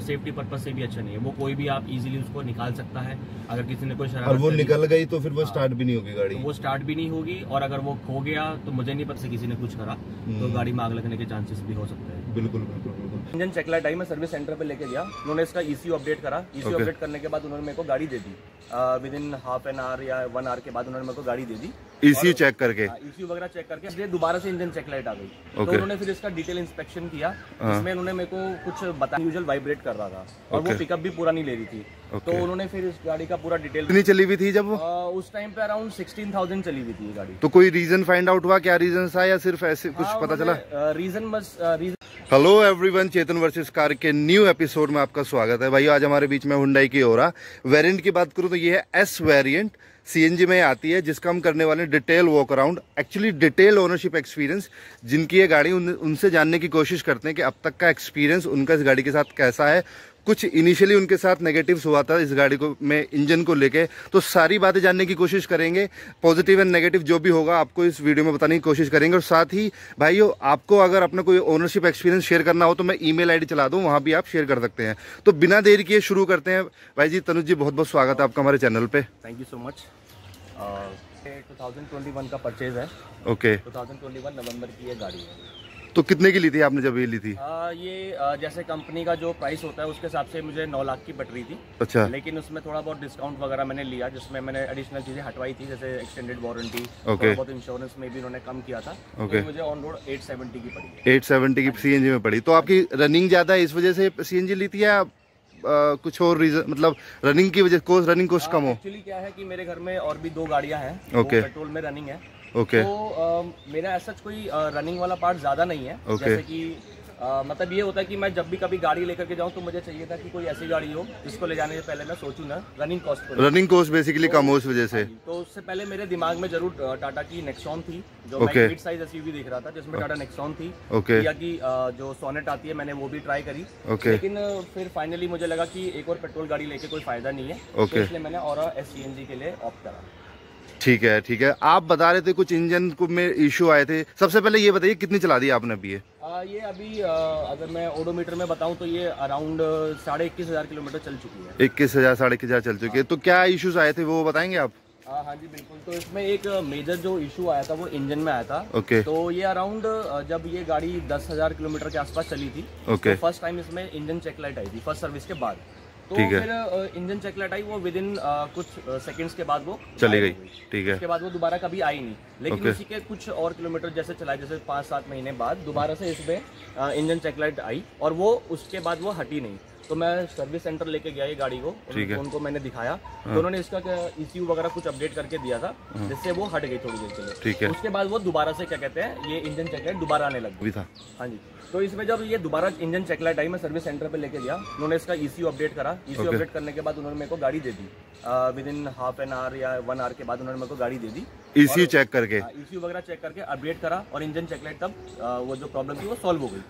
Safety purpose से भी अच्छा नहीं है वो। कोई भी आप इजीली उसको निकाल सकता है। अगर किसी ने कोई शरारत और वो निकल गई तो फिर वो स्टार्ट भी नहीं होगी गाड़ी, तो वो स्टार्ट भी नहीं होगी। और अगर वो खो गया तो मुझे नहीं पता किसी ने कुछ करा तो गाड़ी में आग लगने के चांसेस भी हो सकते हैं। बिल्कुल बिल्कुल बिल्कुल। इंजन चेक लाइट आई, मैं सर्विस सेंटर पे लेके गया, उन्होंने इसका ECU अपडेट करा। ECU अपडेट करने के बाद उन्होंने मेरे को गाड़ी दे दी। Within half an hour या 1 आवर के बाद उन्होंने मेरे को गाड़ी दे दी। ECU चेक करके, ECU वगैरह चेक करके इसलिए दोबारा से इंजन चेक लाइट आ गई। तो उन्होंने फिर इसका डिटेल इंस्पेक्शन किया। इसमें उन्होंने मेरे को कुछ बताया, यूजुअल वाइब्रेट कर रहा था और वो पिकअप भी पूरा नहीं ले रही थी। तो उन्होंने फिर इस गाड़ी का पूरा डिटेल। कितनी चली हुई थी जब वो? उस टाइम पे अराउंड 16,000 चली हुई थी ये गाड़ी। तो कोई रीजन फाइंड आउट हुआ, क्या रीजन था या सिर्फ ऐसे कुछ पता चला? रीजन बस हेलो एवरीवन, चेतन वर्सेस कार के न्यू एपिसोड में आपका स्वागत है। भाई आज हमारे बीच में हुंडई की ओरा वेरिएंट की बात करूं तो ये है S वेरिएंट, CNG में आती है, जिसका हम करने वाले हैं detail walk around, actually detail ownership experience. जिनकी ये गाड़ी उनसे जानने की कोशिश करते हैं कि अब तक का एक्सपीरियंस उनका इस गाड़ी के साथ कैसा है। कुछ इनिशियली उनके साथ नेगेटिव्स हुआ था इस गाड़ी को में इंजन को लेके, तो सारी बातें जानने की कोशिश करेंगे। पॉजिटिव एंड नेगेटिव जो भी होगा आपको इस वीडियो में बताने की कोशिश करेंगे। और साथ ही भाइयों, आपको अगर अपना कोई ओनरशिप एक्सपीरियंस शेयर करना हो तो मैं ईमेल आईडी चला दूं, वहां भी आप शेयर कर सकते हैं। तो बिना देरी किए शुरू करते हैं। भाई जी, तनुज जी, बहुत बहुत स्वागत है आपका हमारे चैनल पे। Thank you so much. 2021 का परचेज है। ओके। 2021 नवंबर की ये गाड़ी है। तो कितने की ली थी आपने जब ये ली थी? ये जैसे कंपनी का जो प्राइस होता है उसके हिसाब से मुझे 9 लाख की पड़ रही थी। अच्छा। लेकिन उसमें थोड़ा बहुत डिस्काउंट वगैरह मैंने लिया, जिसमें मैंने एडिशनल चीजें हटवाई थी, जैसे एक्सटेंडेड वारंटी, बहुत इंश्योरेंस में भी उन्होंने कम किया था। तो मुझे ऑन रोड 870 की पड़ी। 870 की CNG में पड़ी। तो आपकी रनिंग ज्यादा है, इस वजह से CNG ली थी या कुछ और रीजन, मतलब रनिंग की वजह, रनिंग कोस्ट कम हो? एक्चुअली क्या है कि मेरे घर में और भी 2 गाड़ियां हैं, पेट्रोल में रनिंग है। तो मेरा ऐसा कोई रनिंग वाला पार्ट ज्यादा नहीं है। जैसे कि मतलब ये होता है कि मैं जब भी कभी गाड़ी लेकर के जाऊं तो मुझे चाहिए था कि कोई ऐसी गाड़ी हो जिसको ले जाने से पहले मैं सोचूं ना रनिंग कॉस्ट बेसिकली कम हो, इस वजह से। तो उससे पहले मेरे दिमाग में जरूर टाटा की नेक्सॉन थी, जो मैं मिड साइज SUV देख रहा था, जिसमें टाटा नेक्सॉन थी। या की जो सोनेट आती है, मैंने वो भी ट्राई करी। लेकिन फिर फाइनली मुझे लगा कि एक और पेट्रोल गाड़ी लेके कोई फायदा नहीं है, तो इसलिए मैंने और CNG के लिए ऑप्ट करा। ठीक है ठीक है। आप बता रहे थे कुछ इंजन में इशू आए थे, सबसे पहले ये बताइए कितनी चला दी आपने अभी? ये अभी अगर मैं ओडोमीटर में बताऊं तो ये अराउंड 21,500 किलोमीटर चल चुकी है। 21,000 साढ़े 21,000 चल चुकी है। तो क्या इश्यूज आए थे वो बताएंगे आप? हाँ जी बिल्कुल। तो इसमें एक मेजर जो इशू आया था वो इंजन में आया था। तो ये अराउंड जब ये गाड़ी 10,000 किलोमीटर के आसपास चली थी, तो फर्स्ट टाइम इसमें इंजन चेक लाइट आई थी, फर्स्ट सर्विस के बाद। तो फिर इंजन चेक लाइट आई, वो विद इन कुछ सेकंड्स के बाद वो चली गई। ठीक है। उसके बाद वो दोबारा कभी आई नहीं। लेकिन उसी के कुछ और किलोमीटर जैसे चलाए, जैसे 5-7 महीने बाद दोबारा से इसमें इंजन चेक लाइट आई और वो उसके बाद वो हटी नहीं। तो मैं सर्विस सेंटर लेके गया ये गाड़ी को, उनको मैंने दिखाया। तो उन्होंने इसका ECU वगैरह कुछ अपडेट करके दिया था, जिससे वो हट गई थोड़ी देर के लिए। ठीक है। उसके बाद वो दोबारा से क्या कहते हैं, ये इंजन चेक लाइट दोबारा आने लग गई था। हाँ जी। तो इसमें जब ये दोबारा इंजन चेक लाइट आई, मैं सर्विस सेंटर पे लेके गया, उन्होंने इसका ECU अपडेट करा। ECU अपडेट करने के बाद उन्होंने मेरे को गाड़ी दे दी। Within half an hour या 1 आवर के बाद उन्होंने मेरे को गाड़ी दे दी। ECU चेक करके, ECU वगैरह चेक करके अपडेट करा और इंजन चेक लाइट, तब वो जो प्रॉब्लम थी वो सॉल्व हो गई।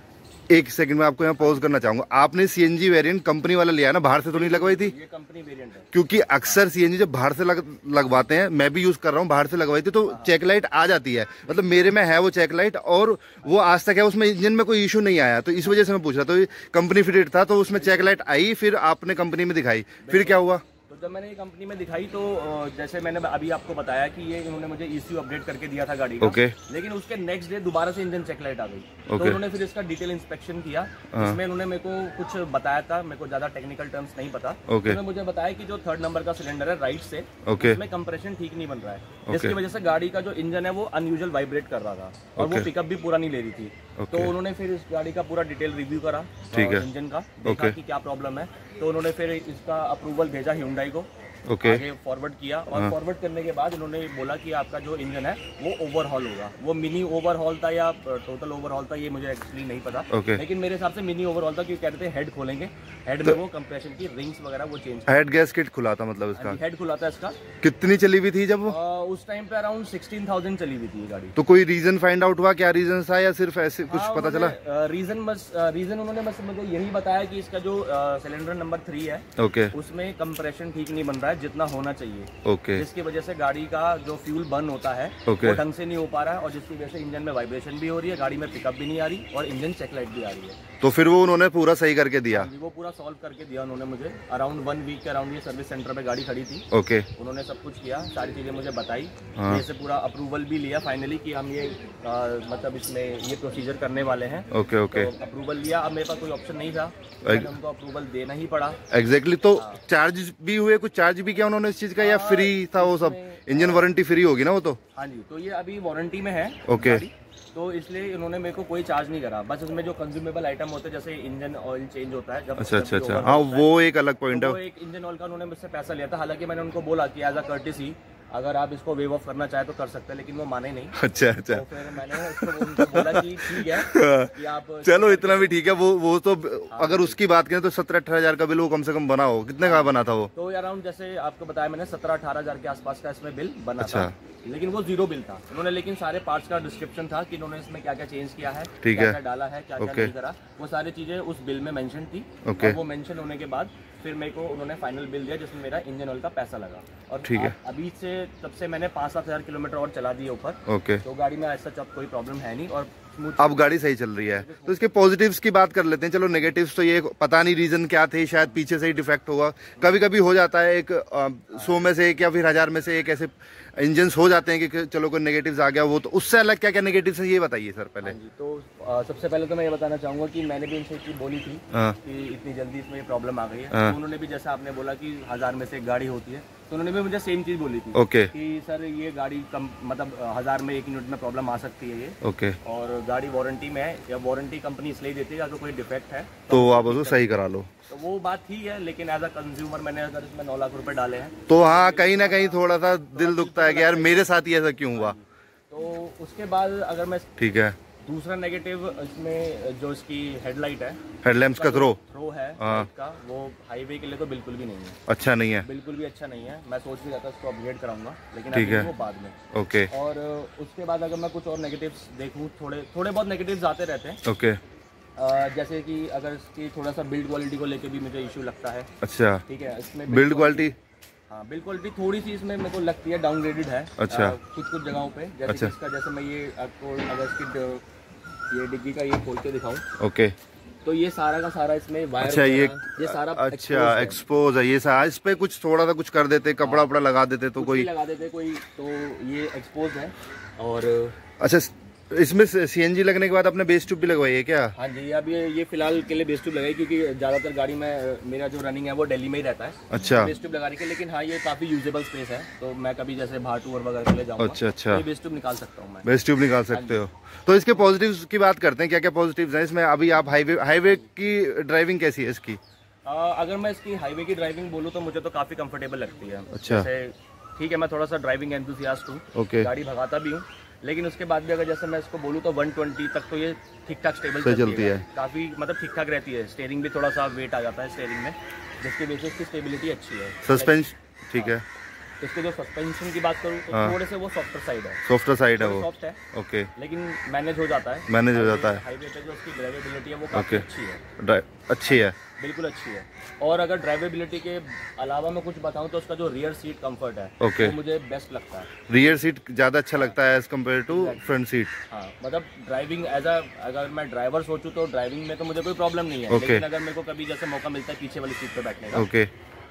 एक सेकंड में आपको यहाँ पॉज करना चाहूंगा। आपने CNG वेरिएंट कंपनी वाला लिया ना, बाहर से तो नहीं लगवाई थी? ये कंपनी वेरिएंट है। क्योंकि अक्सर CNG जब बाहर से लगवाते हैं, मैं भी यूज कर रहा हूँ, बाहर से लगवाई थी तो चेक लाइट आ जाती है। मतलब मेरे में है वो चेक लाइट और वो आज तक है, उसमें इंजन में कोई इशू नहीं आया। तो इस वजह से मैं पूछ रहा था। तो कंपनी फिटेड था तो उसमें चेक लाइट आई, फिर आपने कंपनी में दिखाई, फिर क्या हुआ? तो जब मैंने ये कंपनी में दिखाई तो जैसे मैंने अभी आपको बताया कि ये इन्होंने मुझे ECU अपडेट करके दिया था गाड़ी का। लेकिन उसके नेक्स्ट डे दोबारा से इंजन चेक लाइट आ गई। तो उन्होंने फिर इसका डिटेल इंस्पेक्शन किया, जिसमें उन्होंने मेरे को कुछ बताया था, मेरे को ज्यादा टेक्निकल टर्म्स नहीं पता। उन्होंने मुझे बताया कि जो 3rd नंबर का सिलेंडर है राइट से, उसमें कंप्रेशन ठीक नहीं बन रहा है, जिसकी वजह से गाड़ी का जो इंजन है वो अनयूजुअल वाइब्रेट कर रहा था और वो पिकअप भी पूरा नहीं ले रही थी। तो उन्होंने फिर इस गाड़ी का पूरा डिटेल रिव्यू करा इंजन का, देखा कि क्या प्रॉब्लम है। तो उन्होंने फिर इसका अप्रूवल भेजा Hyundai को, आगे फॉरवर्ड किया। और फॉरवर्ड करने के बाद उन्होंने बोला कि आपका जो इंजन है वो ओवरहॉल होगा। वो मिनी ओवरहॉल था या टोटल ओवरहॉल था, ये मुझे एक्चुअली नहीं पता। लेकिन मेरे हिसाब से मिनी ओवरहॉल था, क्योंकि कहते थे हेड खोलेंगे, हेड में वो कंप्रेशन की रिंग्स वगैरह वो चेंज, हेड गैस्केट खुला था, मतलब इसका हेड खुला था इसका। कितनी चली हुई थी जब वो? उस टाइम पे अराउंड 16,000 चली हुई थी ये गाड़ी। तो कोई रीजन फाइंड आउट हुआ, क्या रीजन था या सिर्फ ऐसे कुछ पता चला? रीजन उन्होंने बस मुझे यही बताया कि इसका जो सिलेंडर नंबर 3 है, उसमें कंप्रेशन ठीक नहीं बन रहा है, है जितना होना चाहिए। ओके। जिसकी वजह से गाड़ी का जो फ्यूल बर्न होता है वो ढंग से नहीं हो पा रहा है, और जिसकी वजह से इंजन में वाइब्रेशन भी हो रही है, गाड़ी में पिकअप भी नहीं आ रही, और इंजन चेक लाइट भी आ रही है। तो फिर वो उन्होंने पूरा सही करके दिया? वो पूरा सॉल्व करके दिया उन्होंने मुझे। अराउंड 1 वीक के अराउंड ये सर्विस सेंटर पे गाड़ी खड़ी थी। ओके। उन्होंने सब कुछ किया, सारी चीजें मुझे बताई, जैसे पूरा अप्रूवल भी लिया फाइनली कि हम ये मतलब इसमें ये प्रोसीजर करने वाले हैं। Okay okay. तो अप्रूवल लिया, अब मेरे पास कोई ऑप्शन नहीं था, मैंने उनको अप्रूवल देना ही पड़ा। एग्जैक्टली। तो चार्ज भी हुए, कुछ चार्ज भी किया उन्होंने इस चीज का, या फ्री था वो सब? इंजन वारंटी फ्री होगी ना वो तो? हाँ जी, तो ये अभी वारंटी में है। ओके। तो इसलिए इन्होंने मेरे को कोई चार्ज नहीं करा, बस उसमें जो कंज्यूमेबल आइटम होते हैं जैसे इंजन ऑयल चेंज होता है जब। अच्छा। हाँ, वो एक अलग पॉइंट है। वो एक इंजन ऑयल का उन्होंने मुझसे पैसा लिया था, हालांकि मैंने उनको बोला कि एज अ कर्टेसी अगर आप इसको वेव ऑफ करना चाहे तो कर सकते हैं, लेकिन वो माने नहीं। अच्छा। तो फिर मैंने उनको बोला कि ठीक है कि आप चलो इतना भी ठीक है। वो तो अगर उसकी बात करें तो 17-18 हजार का बिल वो कम से कम बना हो। कितने का बना था वो? तो अराउंड जैसे आपको बताया मैंने 17-18 हजार के आसपास का इसमें बिल बना था, लेकिन वो 0 बिल था। उन्होंने लेकिन सारे पार्ट्स का डिस्क्रिप्शन था कि उन्होंने इसमें क्या क्या चेंज किया है, क्या क्या डाला है, क्या क्या नहीं करा, वो सारी चीजें उस बिल में मेंशन थी। वो मेंशन होने के बाद फिर मेरे को उन्होंने फाइनल बिल दिया जिसमें मेरा इंजन ऑयल का पैसा लगा। और ठीक है, अभी से तब से मैंने 5-7 हजार किलोमीटर और चला दिए ऊपर। ओके। तो गाड़ी में ऐसा कोई प्रॉब्लम है नहीं, और अब गाड़ी सही चल रही है। तो इसके पॉजिटिव्स की बात कर लेते हैं। चलो नेगेटिव्स तो ये पता नहीं रीजन क्या थे, शायद पीछे से ही डिफेक्ट होगा। कभी कभी हो जाता है, एक 100 में से एक या फिर 1000 में से एक ऐसे इंजन हो जाते हैं कि चलो कोई नेगेटिव्स आ गया। वो तो उससे अलग क्या क्या नेगेटिव्स है ये बताइए सर पहले। तो सबसे पहले तो मैं ये बताना चाहूंगा कि मैंने भी इनसे बोली थी कि इतनी जल्दी इसमें ये प्रॉब्लम आ गई है। तो उन्होंने भी जैसा आपने बोला कि 1000 में से एक गाड़ी होती है, तो उन्होंने भी मुझे सेम चीज बोली थी। ओके। कि सर ये गाड़ी कम मतलब 1000 में 1 यूनिट में प्रॉब्लम आ सकती है ये। ओके। और गाड़ी वारंटी में है, या वारंटी कंपनी इसलिए देती है अगर कोई डिफेक्ट है तो आप उसको सही करा लो। तो वो बात ठीक है, लेकिन एज अ कंज्यूमर मैंने अगर इसमें 9 लाख रुपए डाले हैं तो हाँ, कहीं ना कहीं थोड़ा सा दिल दुखता है कि यार मेरे साथ ही ऐसा क्यों हुआ। तो उसके बाद अगर मैं ठीक है, दूसरा नेगेटिव इसमें जो इसकी हेडलाइट है, हेडलैम्प्स का थ्रो है का, वो हाईवे के लिए तो बिल्कुल भी नहीं है। अच्छा नहीं है? बिल्कुल भी अच्छा नहीं है। मैं सोच भी रहा था इसको अपग्रेड कराऊंगा, लेकिन ठीक है, वो बाद में। ओके। और उसके बाद अगर मैं कुछ और नेगेटिव्स देखूं, थोड़े बहुत नेगेटिव्स आते रहते हैं। ओके। जैसे कि अगर इसकी थोड़ा सा बिल्ड क्वालिटी को लेके भी मुझे इशू लगता है। अच्छा। ठीक है, इसमें बिल्ड क्वालिटी, हाँ बिल्ड क्वालिटी थोड़ी सी इसमें मेरे को लगती है डाउनग्रेडेड है। अच्छा। कुछ जगहों पे जैसे इसका, जैसे मैं ये आपको अगर इसकी ये डिग्गी का ये खोल के दिखाऊं, ओके, तो ये सारा का सारा इसमें वायर, अच्छा ये सारा अच्छा एक्सपोज है ये सारा। इस पे कुछ थोड़ा सा कुछ कर देते, कपड़ा वपड़ा लगा देते तो कोई लगा देते कोई, तो ये एक्सपोज है। और अच्छा, इसमें सीएनजी लगने के बाद आपने बेस ट्यूब भी लगवाई है क्या? हाँ जी, अब ये फिलहाल के लिए बेस ट्यूब लगाई, क्योंकि ज्यादातर गाड़ी में मेरा जो रनिंग है वो दिल्ली में ही रहता है। अच्छा। बेस ट्यूब लगाने के, लेकिन हाँ ये काफी यूजेबल स्पेस है, तो मैं कभी जैसे बाहर टूर वगैरह के लिए जाऊंगा। अच्छा। तो बेस ट्यूब निकाल सकता हूँ मैं। बेस ट्यूब निकाल सकते हो। तो इसके पॉजिटिव्स की बात करते हैं, क्या क्या पॉजिटिव्स हैं इसमें? अभी आप हाईवे की ड्राइविंग कैसी है इसकी? अगर मैं इसकी हाईवे की ड्राइविंग बोलूँ तो मुझे तो काफी कंफर्टेबल लगती है। अच्छा। ठीक है, मैं थोड़ा सा ड्राइविंग एंथुसियास्ट हूँ। ओके। गाड़ी भगाता भी हूँ, लेकिन उसके बाद भी अगर जैसे मैं इसको बोलूँ तो 120 तक तो ये ठीक ठाक स्टेबल चलती है। काफी मतलब ठीक ठाक रहती है। स्टीयरिंग भी थोड़ा सा वेट आ जाता है स्टीयरिंग में, जिसकी वजह से इसकी स्टेबिलिटी अच्छी है। सस्पेंशन ठीक है। इसके जो सस्पेंशन की बात करूँ तो थोड़े से वो सॉफ्टर साइड है। सॉफ्टर साइड है वो, सॉफ्ट है। ओके। लेकिन मैनेज हो जाता है। मैनेज हो जाता है। हाईवे पे जो उसकी ड्राइवेबिलिटी है वो काफी अच्छी है। अच्छी है, बिल्कुल अच्छी है। और अगर ड्राइवेबिलिटी के अलावा मैं कुछ बताऊं तो उसका जो रियर सीट कंफर्ट है, ओके, वो मुझे बेस्ट लगता है। रियर सीट ज्यादा अच्छा लगता है as compared to front seat. हाँ, मतलब ड्राइविंग अगर मैं ड्राइवर सोचूं तो ड्राइविंग में तो मुझे कोई प्रॉब्लम नहीं है। लेकिन अगर मेरे को कभी जैसे मौका मिलता है पीछे वाली सीट पे बैठने का, ओके,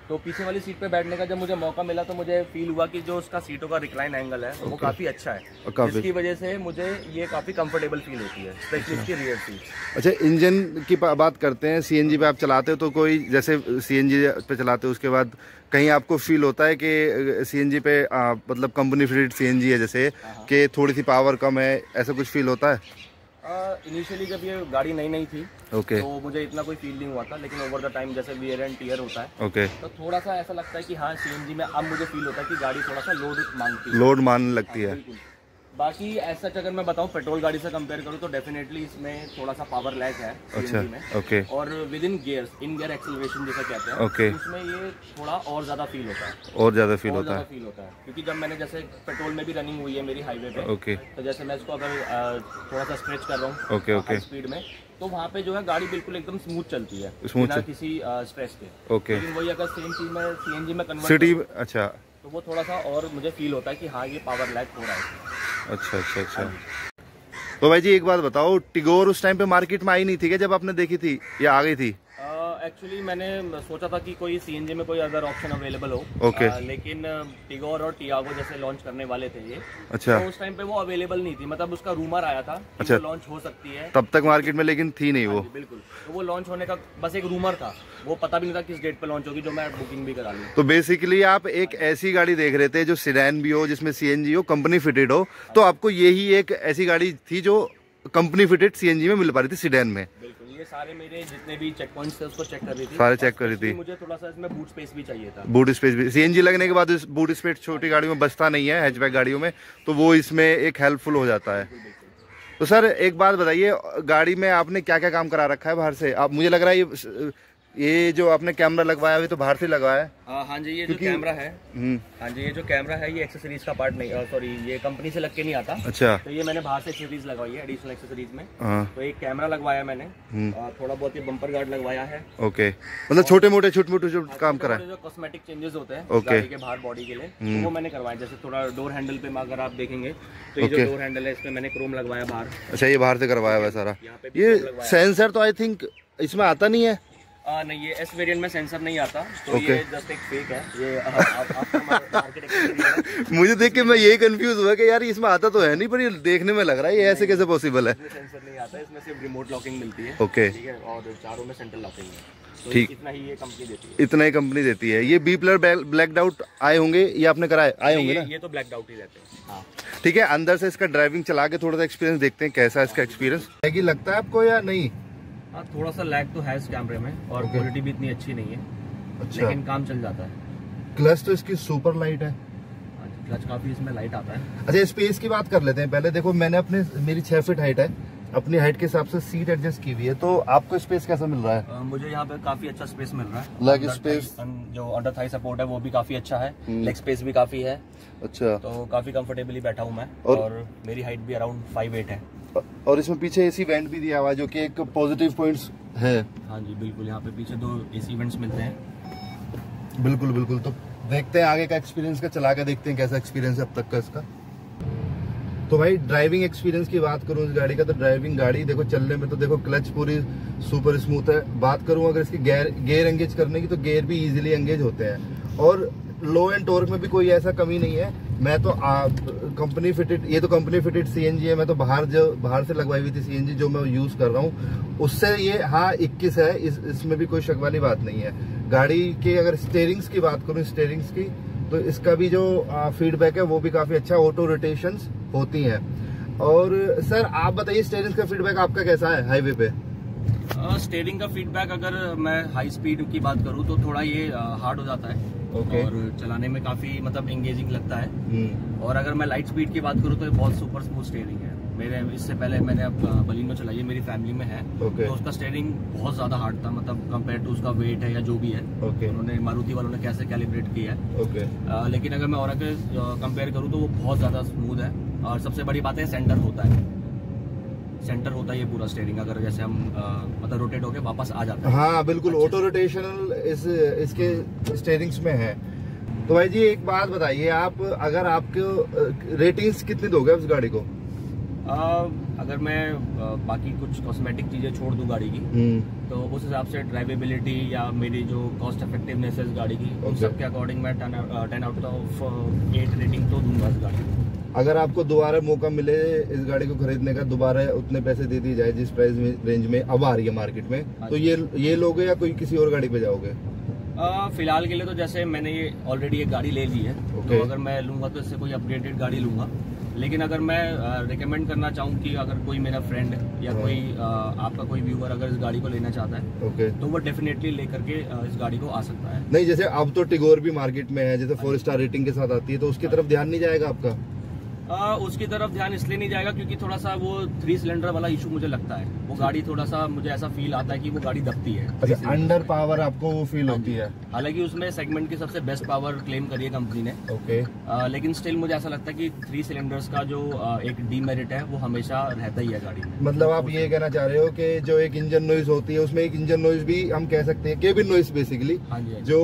तो पीछे वाली सीट पे बैठने का जब मुझे मौका मिला तो मुझे फील हुआ कि जो उसका सीटों का रिक्लाइन एंगल है वो काफी अच्छा है, जिसकी वजह से मुझे ये काफी कंफर्टेबल फील होती है, स्पेशली इसकी रियर सीट। अच्छा, इंजन की बात करते हैं। सीएनजी पे आप चलाते हो तो कोई जैसे सीएनजी पे चलाते हो उसके बाद कहीं आपको फील होता है कि सीएनजी पे मतलब कंपनी फिटेड सीएनजी है जैसे कि थोड़ी सी पावर कम है, ऐसा कुछ फील होता है? इनिशियली जब ये गाड़ी नई थी, ओके, तो मुझे इतना कोई फील नहीं हुआ था, लेकिन ओवर द टाइम जैसे वियर एंड टियर होता है, ओके, तो थोड़ा सा ऐसा लगता है कि हाँ सीएनजी में अब मुझे फील होता है कि गाड़ी थोड़ा सा लोड मांगती है, लोड मानने लगती है। बाकी ऐसा अगर मैं बताऊं पेट्रोल गाड़ी से कंपेयर करूं तो डेफिनेटली इसमें थोड़ा सा पावर लैग है सीएनजी में। ओके। और विद इन गियर एक्सेलरेशन जैसा कहते हैं, ओके, उसमें ये थोड़ा और ज्यादा फील होता है। और ज्यादा फील होता है, क्योंकि जब मैंने जैसे पेट्रोल में भी रनिंग हुई है मेरी हाईवे पे, ओके, तो जैसे मैं इसको अगर थोड़ा सा स्ट्रेच कर रहा हूँ ओके, हाई स्पीड में, तो वहाँ पे जो है गाड़ी बिल्कुल एकदम स्मूथ चलती है, बिना किसी स्ट्रेस के। ओके। लेकिन वही अगर सेम चीज में सीएनजी में कन्वर्ट सिटी, अच्छा, तो वो थोड़ा सा और मुझे फील होता है कि हाँ ये पावर लैग हो रहा है। अच्छा अच्छा अच्छा। तो भाई जी एक बात बताओ, टिगोर उस टाइम पे मार्केट में आई नहीं थी क्या जब आपने देखी थी, या आ गई थी? एक्चुअली मैंने सोचा था कि कोई सीएनजी में कोई अदर ऑप्शन अवेलेबल हो। ओके। लेकिन टिगोर और टियागो जैसे लॉन्च करने वाले थे ये, अच्छा, तो उस टाइम पे वो अवेलेबल नहीं थी, मतलब उसका रूमर आया था कि अच्छा, वो लॉन्च हो सकती है तब तक मार्केट में, लेकिन थी नहीं वो। बिल्कुल, तो वो लॉन्च होने का बस एक रूमर था, वो पता भी नहीं था किस डेट पे लॉन्च होगी, जो मैं बुकिंग भी करा ली। तो बेसिकली आप एक ऐसी गाड़ी देख रहे थे जो सिडैन भी हो, जिसमें सीएनजी हो, कंपनी फिटेड हो, तो आपको यही एक ऐसी गाड़ी थी जो कंपनी फिटेड सीएनजी में मिल पा रही थी सिडैन में। ये सारे मेरे जितने भी चेक पॉइंट्स थे उसको चेक कर रही थी, सारे चेक कर रही थी। मुझे थोड़ा सा इसमें बूट स्पेस भी चाहिए था। बूट स्पेस भी, सीएनजी लगने के बाद बूट स्पेस छोटी गाड़ियों में बचता नहीं है, हैचबैक गाड़ियों में, तो वो इसमें एक हेल्पफुल हो जाता है। तो सर एक बात बताइए, गाड़ी में आपने क्या क्या काम करा रखा है बाहर से? आप, मुझे लग रहा है ये जो आपने कैमरा लगवाया है तो बाहर से लगवाया है। हाँ जी, ये जो कैमरा है, हाँ जी, ये जो कैमरा है ये एक्सेसरीज का पार्ट नहीं, सॉरी ये कंपनी से लग के नहीं आता। अच्छा। तो ये मैंने बाहर से एक्सेसरीज लगवाई है, एडिशनल एक्सेसरीज में। तो एक कैमरा लगवाया मैंने, थोड़ा बहुत ये बम्पर गार्ड लगवाया है। ओके, मतलब छोटे मोटे काम करा है। जो कॉस्मेटिक चेंजेस होते हैं गाड़ी के बाहर बॉडी के लिए, तो वो मैंने करवाया। जैसे थोड़ा डोर हैंडल पे अगर आप देखेंगे तो ये जो डोर हैंडल है इसमें मैंने क्रोम लगवाया बाहर। अच्छा, ये बाहर से करवाया हुआ सारा। ये सेंसर तो आई थिंक इसमें आता नहीं है। नहीं, ये एस वेरिएंट में सेंसर नहीं आता, तो ये जस्ट एक फेक है। ये मुझे देख के मैं यही कंफ्यूज हुआ कि यार इसमें आता तो है नहीं, पर ये देखने में लग रहा है ये ऐसे कैसे पॉसिबल है। सेंसर नहीं आता, इसमें सिर्फ रिमोट लॉकिंग मिलती है। ओके, ठीक है, और चारों में सेंट्रल लॉकिंग है। तो ठीक, इतना ही ये कंपनी देती है। इतना ही कंपनी देती है। ये बी प्लर ब्लैक आउट आए होंगे, ये आपने कराए आए होंगे ना? ये तो ब्लैक आउट ही रहते हैं। हाँ ठीक है, अंदर से इसका ड्राइविंग चला के थोड़ा सा एक्सपीरियंस देखते हैं कैसा इसका एक्सपीरियंस लगता है आपको या नहीं? हाँ, थोड़ा सा लैग तो है इस कैमरे में, और क्वालिटी भी इतनी अच्छी नहीं है। अच्छा, लेकिन काम चल जाता है। क्लच तो इसकी सुपर लाइट है। क्लच काफी इसमें लाइट आता है। अच्छा, स्पेस की बात कर लेते हैं पहले। देखो मैंने मेरी 6 फीट हाइट है, अपनी हाइट के हिसाब से सीट एडजस्ट की हुई है, तो आपको स्पेस कैसा मिल रहा है? मुझे यहाँ पे काफी अच्छा स्पेस मिल रहा है। लेग स्पेस जो अंडर थाई सपोर्ट है वो भी काफी अच्छा है, लेग स्पेस भी काफी है। अच्छा, तो काफी कंफर्टेबली बैठा हूँ मैं, और मेरी हाइट भी अराउंड 5'8" है। और इसमें पीछे एसी वेंट भी दिया हुआ है, जो कि एक पॉजिटिव पॉइंट्स है। हाँ जी बिल्कुल, यहाँ पे पीछे 2 एसी वेंट्स मिलते हैं। बिल्कुल बिल्कुल। तो देखते हैं आगे का एक्सपीरियंस का, चला के देखते हैं कैसा एक्सपीरियंस है अब तक का इसका। तो भाई ड्राइविंग एक्सपीरियंस की बात करूं इस गाड़ी का, तो ड्राइविंग गाड़ी देखो चलने में तो देखो क्लच पूरी सुपर स्मूथ है। बात करूं अगर इसकी गेयर एंगेज करने की, तो गेयर भी इजीली एंगेज होते हैं, और लो एंड टॉर्क में भी कोई ऐसा कमी नहीं है। मैं तो कंपनी फिटेड, ये तो कंपनी फिटेड सीएनजी है, मैं तो बाहर से लगवाई हुई थी सीएनजी जो मैं यूज कर रहा हूँ, उससे ये हाँ 21 है, इसमें भी कोई शक वाली बात नहीं है। गाड़ी के अगर स्टीयरिंग्स की बात करूँ, स्टीयरिंग्स की, तो इसका भी जो फीडबैक है वो भी काफी अच्छा, ऑटो रोटेशंस होती हैं। और सर आप बताइए स्टीयरिंग का फीडबैक आपका कैसा है हाईवे पे? स्टीयरिंग का फीडबैक अगर मैं हाई स्पीड की बात करूं तो थोड़ा ये हार्ड हो जाता है। और चलाने में काफी मतलब एंगेजिंग लगता है। और अगर मैं लाइट स्पीड की बात करूं तो ये बहुत सुपर स्मूथ स्टीयरिंग है। मेरे इससे पहले मैंने अब बलिनो चलाई है, मेरी फैमिली में है। तो उसका स्टीयरिंग बहुत ज्यादा हार्ड था, मतलब कंपेयर टू उसका वेट है या जो भी है। उन्होंने मारुति वालों ने कैसे कैलिब्रेट किया है। लेकिन अगर मैं और कंपेयर करूँ तो वो बहुत ज्यादा स्मूथ है। और सबसे बड़ी बात है सेंटर होता है ये पूरा स्टीयरिंग, अगर जैसे हम मतलब रोटेट होके वापस आ जाता है। हाँ बिल्कुल, ऑटो रोटेशनल इसके स्टीयरिंग्स में है। तो भाई जी एक बात बताइए, आप अगर आपको रेटिंग्स कितनी दोगे उस गाड़ी को? अगर मैं बाकी कुछ कॉस्मेटिक चीजें छोड़ दूं गाड़ी की, तो उस हिसाब से ड्राइवेबिलिटी या मेरी जो कॉस्ट इफेक्टिवनेस है इस गाड़ी की, उन सब के अकॉर्डिंग मैं 10 आउट ऑफ 8 रेटिंग तो दूंगा इस गाड़ी को। अगर आपको दोबारा मौका मिले इस गाड़ी को खरीदने का, दोबारा उतने पैसे दे दी जाए जिस प्राइस रेंज में अब आ रही है मार्केट में, तो ये लोगे या कोई किसी और गाड़ी पे जाओगे? फिलहाल के लिए तो जैसे मैंने ये ऑलरेडी एक गाड़ी ले ली है, तो अगर मैं लूंगा तो इससे कोई अपग्रेडेड गाड़ी लूंगा। लेकिन अगर मैं रिकमेंड करना चाहूँ कि अगर कोई मेरा फ्रेंड या कोई आपका कोई व्यूअर अगर इस गाड़ी को लेना चाहता है, तो वो डेफिनेटली लेकर के इस गाड़ी को आ सकता है। नहीं, जैसे अब तो टिगोर भी मार्केट में है, जैसे 4 स्टार रेटिंग के साथ आती है, तो उसकी तरफ ध्यान नहीं जाएगा आपका? उसकी तरफ ध्यान इसलिए नहीं जाएगा क्योंकि थोड़ा सा वो 3 सिलेंडर वाला इशू मुझे लगता है। वो गाड़ी थोड़ा सा मुझे ऐसा फील आता है कि वो गाड़ी दबती है। अच्छा, अंडर पावर आपको वो फील होती है। हालांकि उसमें सेगमेंट की सबसे बेस्ट पावर क्लेम करी है कंपनी ने। ओके। लेकिन स्टिल मुझे ऐसा लगता है कि 3 सिलेंडर्स का जो एक डीमेरिट है वो हमेशा रहता ही है गाड़ी में। मतलब आप ये कहना चाह रहे हो कि जो एक इंजन नॉइज होती है उसमें एक इंजन नॉइज भी हम कह सकते हैं, केबिन नॉइज बेसिकली, जो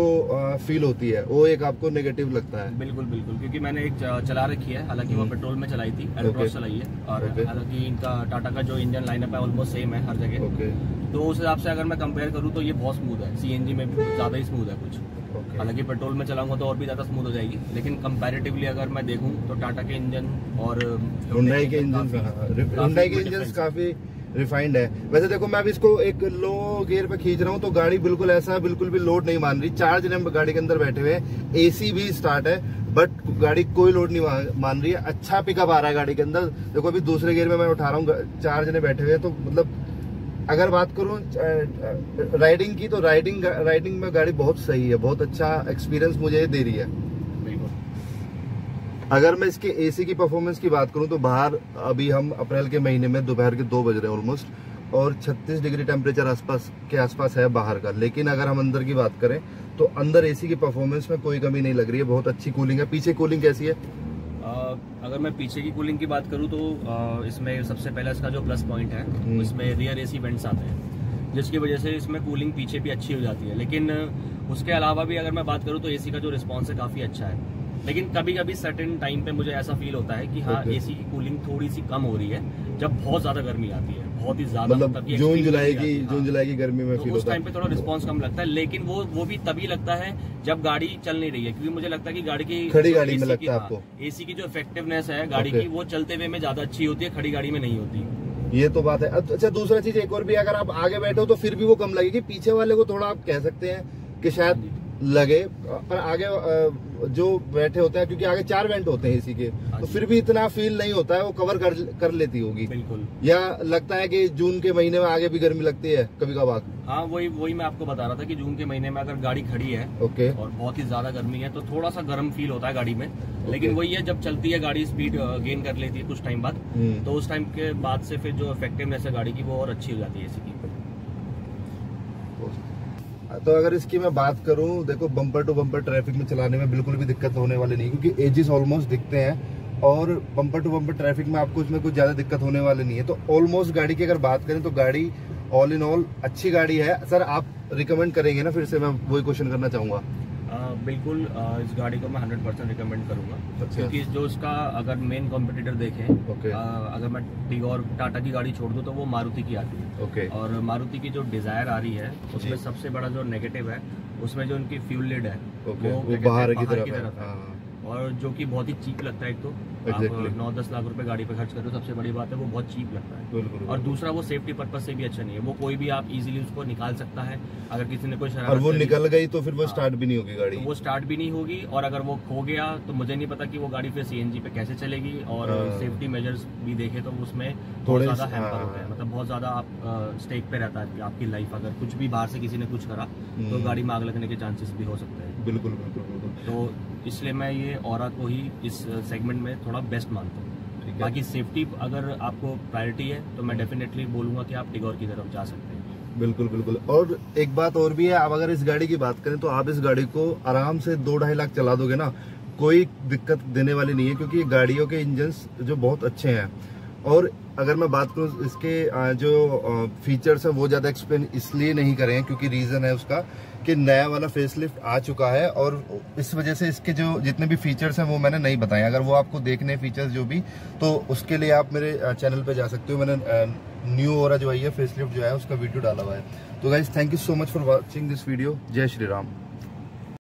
फील होती है वो एक आपको नेगेटिव लगता है। बिल्कुल बिल्कुल, क्योंकि मैंने एक चला रखी है, हालांकि वो पेट्रोल में चलाई थी, एल्ट्रॉस चलाई है, और हालांकि इनका टाटा का जो इंजन लाइनअप है ऑलमोस्ट सेम है हर जगह। तो उस हिसाब से अगर मैं कंपेयर करूँ तो ये बहुत स्मूथ है। सीएनजी में भी ज्यादा ही स्मूथ है कुछ। हालांकि पेट्रोल में चलाऊंगा तो और भी ज्यादा स्मूथ हो जाएगी, लेकिन कंपैरेटिवली अगर मैं देखूं तो टाटा के इंजन और हुंडई के इंजन काफी रिफाइंड है। वैसे देखो, मैं भी इसको एक लो गियर पे खींच रहा हूँ तो गाड़ी बिल्कुल ऐसा बिल्कुल भी लोड नहीं मान रही। 4 जने गाड़ी के अंदर बैठे हुए हैं, एसी भी स्टार्ट है, बट गाड़ी कोई लोड नहीं मान रही है। अच्छा पिकअप आ रहा है गाड़ी के अंदर। देखो अभी दूसरे गियर में मैं उठा रहा हूँ, 4 जने बैठे हुए हैं, तो मतलब अगर बात करूं राइडिंग की तो राइडिंग में गाड़ी बहुत सही है, बहुत अच्छा एक्सपीरियंस मुझे दे रही है। अगर मैं इसके एसी की परफॉर्मेंस की बात करूं तो बाहर अभी हम अप्रैल के महीने में दोपहर के 2 बज रहे हैं ऑलमोस्ट, और 36 डिग्री टेम्परेचर आसपास है बाहर का। लेकिन अगर हम अंदर की बात करें तो अंदर एसी की परफॉर्मेंस में कोई कमी नहीं लग रही है, बहुत अच्छी कूलिंग है। पीछे कूलिंग कैसी है? अगर मैं पीछे की कूलिंग की बात करूं तो इसमें सबसे पहला इसका जो प्लस पॉइंट है, इसमें रियर एसी वेंट्स आते हैं, जिसकी वजह से इसमें कूलिंग पीछे भी अच्छी हो जाती है। लेकिन उसके अलावा भी अगर मैं बात करूं तो एसी का जो रिस्पॉन्स है काफी अच्छा है। लेकिन कभी कभी सर्टेन टाइम पे मुझे ऐसा फील होता है कि हाँ, एसी की कूलिंग थोड़ी सी कम हो रही है जब बहुत ज्यादा गर्मी आती है, बहुत ही ज्यादा, मतलब जून जुलाई की गर्मी में फील उस टाइम पे थोड़ा रिस्पांस कम लगता है। लेकिन वो भी तभी लगता है जब गाड़ी चल नहीं रही है, क्योंकि मुझे लगता है कि गाड़ी की खड़ी गाड़ी में लगता है आपको एसी की जो इफेक्टिवनेस है गाड़ी की, वो चलते हुए में ज्यादा अच्छी होती है, खड़ी गाड़ी में नहीं होती। ये तो बात है। अच्छा, दूसरा चीज एक और भी, अगर आप आगे बैठे हो तो फिर भी वो कम लगेगी। पीछे वाले को थोड़ा आप कह सकते हैं कि शायद लगे, पर आगे जो बैठे होते हैं, क्योंकि आगे 4 वेंट होते हैं एसी के, तो फिर भी इतना फील नहीं होता है, वो कवर कर लेती होगी। बिल्कुल। या लगता है कि जून के महीने में आगे भी गर्मी लगती है कभी कभार? हाँ, वही मैं आपको बता रहा था कि जून के महीने में अगर गाड़ी खड़ी है और बहुत ही ज्यादा गर्मी है तो थोड़ा सा गर्म फील होता है गाड़ी में। लेकिन वही है, जब चलती है गाड़ी, स्पीड गेन कर लेती है कुछ टाइम बाद, तो उस टाइम के बाद से फिर जो इफेक्टिवनेस है गाड़ी की वो और अच्छी हो जाती है एसी की। तो अगर इसकी मैं बात करूं, देखो बम्पर टू बम्पर ट्रैफिक में चलाने में बिल्कुल भी दिक्कत होने वाली नहीं, क्योंकि एजेस ऑलमोस्ट दिखते हैं, और बम्पर टू बम्पर ट्रैफिक में आपको इसमें कुछ ज्यादा दिक्कत होने वाली नहीं है। तो ऑलमोस्ट गाड़ी की अगर बात करें तो गाड़ी ऑल इन ऑल अच्छी गाड़ी है। सर, आप रिकमेंड करेंगे ना? फिर से मैं वही क्वेश्चन करना चाहूंगा। बिल्कुल, इस गाड़ी को मैं 100% रिकमेंड करूंगा। अच्छा। क्योंकि जो इसका अगर मेन कॉम्पिटिटर देखें, अगर मैं टिगोर टाटा की गाड़ी छोड़ दूं तो वो मारुति की आती है। और मारुति की जो डिजायर आ रही है उसमें सबसे बड़ा जो नेगेटिव है, उसमें जो उनकी फ्यूल लिड है वो बाहर की तरफ है, और जो कि बहुत ही चीप लगता है। एक तो आप 9-10 लाख रुपए गाड़ी पे खर्च कर रहे हो, सबसे बड़ी बात है वो बहुत चीप लगता है। और दूसरा, वो सेफ्टी पर्पज से भी अच्छा नहीं है। वो कोई भी आप इजीली उसको निकाल सकता है, अगर किसी ने कोई शरारत, और वो निकल गई तो फिर वो स्टार्ट भी नहीं होगी गाड़ी, तो वो स्टार्ट भी नहीं होगी। और अगर वो खो गया तो मुझे नहीं पता कि वो गाड़ी फिर सीएनजी पे कैसे चलेगी। और सेफ्टी मेजर्स भी देखे तो उसमें बहुत ज्यादा हैम्पर होता है, मतलब बहुत ज्यादा आप स्टेक पे रहता है आपकी लाइफ। अगर कुछ भी बाहर से किसी ने कुछ करा तो गाड़ी में आग लगने के चांसेस भी हो सकते हैं। बिल्कुल। तो इसलिए मैं ये ऑरा को ही इस सेगमेंट में थोड़ा बेस्ट मानता हूँ। बाकी सेफ्टी अगर आपको प्रायोरिटी है तो मैं डेफिनेटली बोलूंगा कि आप टिगोर की तरफ जा सकते हैं। बिल्कुल। और एक बात और भी है, आप अगर इस गाड़ी की बात करें तो आप इस गाड़ी को आराम से 2-2.5 लाख चला दोगे ना, कोई दिक्कत देने वाली नहीं है, क्योंकि गाड़ियों के इंजन्स जो बहुत अच्छे हैं। और अगर मैं बात करूं इसके जो फीचर्स है वो ज्यादा एक्सप्लेन इसलिए नहीं करे हैं क्योंकि रीजन है उसका कि नया वाला फेसलिफ्ट आ चुका है, और इस वजह से इसके जो जितने भी फीचर्स हैं वो मैंने नहीं बताए। अगर वो आपको देखने फीचर्स जो भी, तो उसके लिए आप मेरे चैनल पे जा सकते हो। मैंने न्यू ओरा जो आई है फेसलिफ्ट जो है उसका वीडियो डाला हुआ है। तो guys, thank you so much for watching this video. जय श्री राम।